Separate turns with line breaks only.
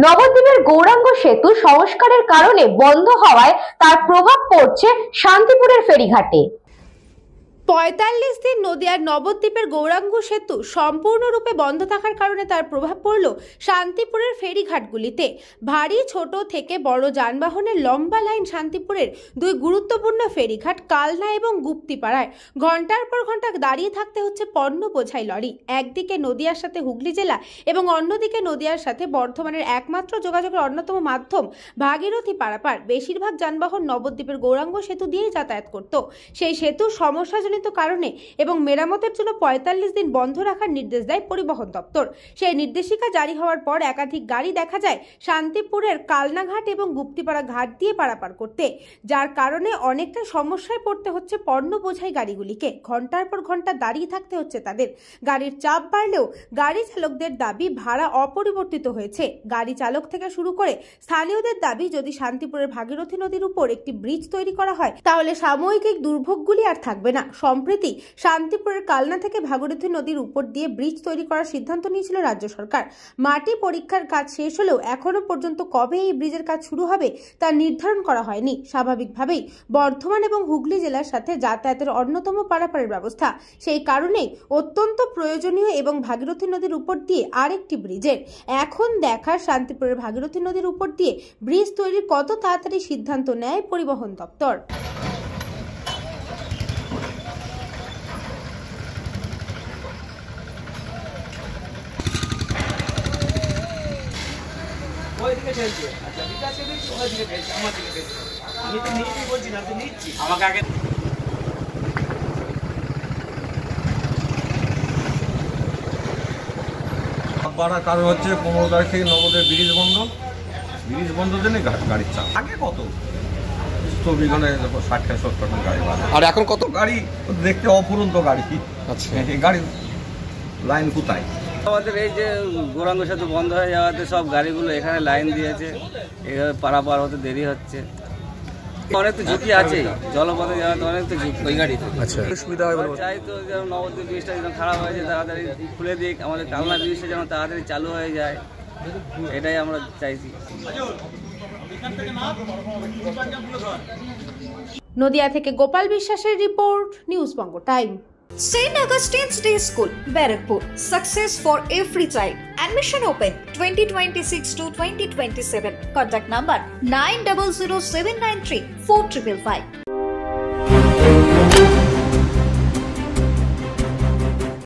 নবদ্বীপের গৌরাঙ্গ সেতু সংস্কারের কারণে বন্ধ হওয়ায় তার প্রভাব পড়ছে শান্তিপুরের ফেরিঘাটে।
৪৫ দিন নদিয়ার নবদ্বীপের গৌরাঙ্গ সেতু সম্পূর্ণরূপে বন্ধ থাকার কারণে তার প্রভাব পড়ল শান্তিপুরের ফেরিঘাটগুলিতে। ভারী ছোট থেকে বড় যানবাহনের লম্বা লাইন শান্তিপুরের দুই গুরুত্বপূর্ণ ফেরিঘাট কালনা এবং গুপ্তিপাড়ায় ঘন্টার পর ঘন্টা দাঁড়িয়ে থাকতে হচ্ছে পণ্য বোঝাই লরি। একদিকে নদিয়ার সাথে হুগলি জেলা এবং অন্যদিকে নদিয়ার সাথে বর্ধমানের একমাত্র যোগাযোগের অন্যতম মাধ্যম ভাগীরথী পারাপার। বেশিরভাগ যানবাহন নবদ্বীপের গৌরাঙ্গ সেতু দিয়েই যাতায়াত করত। সেই সেতুর সমস্যা কারণে এবং মেরামতের জন্য ৪৫ দিন বন্ধ রাখার নির্দেশ দেয় পরিবহন দপ্তর। সেই নির্দেশিকা জারি হওয়ার পর একাধিক গাড়ি দেখা যায় শান্তিপুরের কালনাঘাট এবং গুপ্তিপাড়া ঘাট দিয়ে পারাপার করতে, যার কারণে অনেকটা সমস্যায় পড়তে হচ্ছে পণ্য বোঝাই গাড়িগুলিকে। ঘন্টার পর ঘন্টা দাঁড়িয়ে থাকতে হচ্ছে তাদের। গাড়ির চাপ বাড়লেও গাড়ি চালকদের দাবি ভাড়া অপরিবর্তিত হয়েছে। গাড়ি চালক থেকে শুরু করে স্থানীয়দের দাবি যদি শান্তিপুরের ভাগীরথী নদীর উপর একটি ব্রিজ তৈরি করা হয় তাহলে সাময়িক দুর্ভোগগুলি আর থাকবে না। সম্প্রতি শান্তিপুরের কালনা থেকে ভাগীরথী নদীর উপর দিয়ে ব্রিজ তৈরি করার সিদ্ধান্ত নিয়েছিল রাজ্য সরকার। মাটি পরীক্ষার কাজ শেষ হলেও এখনো পর্যন্ত কবে এই ব্রিজের কাজ শুরু হবে তা নির্ধারণ করা হয়নি। স্বাভাবিকভাবেই বর্ধমান এবং হুগলি জেলার সাথে যাতায়াতের অন্যতম পারাপারের ব্যবস্থা, সেই কারণেই অত্যন্ত প্রয়োজনীয় এবং ভাগীরথী নদীর উপর দিয়ে আরেকটি ব্রিজের। এখন দেখার শান্তিপুরের ভাগীরথী নদীর উপর দিয়ে ব্রিজ তৈরির কত তাড়াতাড়ি সিদ্ধান্ত নেয় পরিবহন দপ্তর।
বাড়ার কারণ হচ্ছে 15 তারিখ থেকে নবদ্বীপের ব্রিজ বন্ধ জন্য গাড়ির চাপ আগে কত 60-70 গাড়ি
আর এখন কত
গাড়ি দেখতে অফুরন্ত গাড়ি। আচ্ছা, এই গাড়ির লাইন কোথায়?
আমাদের এই যে গৌরাঙ্গ সেতু বন্ধ হয়ে যাওয়াতে সব গাড়িগুলো এখানে লাইন দিয়েছে, এইভাবে পারাপার হতে দেরি হচ্ছে। অনেক তো ঝুঁকি আছে, জলপথে যাওয়াতে অনেক তো ঝুঁকি ওই গাড়িতে।
আচ্ছা, সুবিধা হয় বলবো।
চাই তো যেন নবদ্বীপ ব্রিজটা যেন খারাপ হয়ে যায় তাড়াতাড়ি খুলে দিক, আমাদের কালনা ব্রিজটা যেন তাড়াতাড়ি চালু হয়ে যায়, এটাই আমরা চাইছি।
নদিয়া থেকে গোপাল বিশ্বাসের report, news Banga time.
St. Augustine's Day School, Barakpur. Success for every child. Admission open 2026 to 2027. Contact number 900793 4555.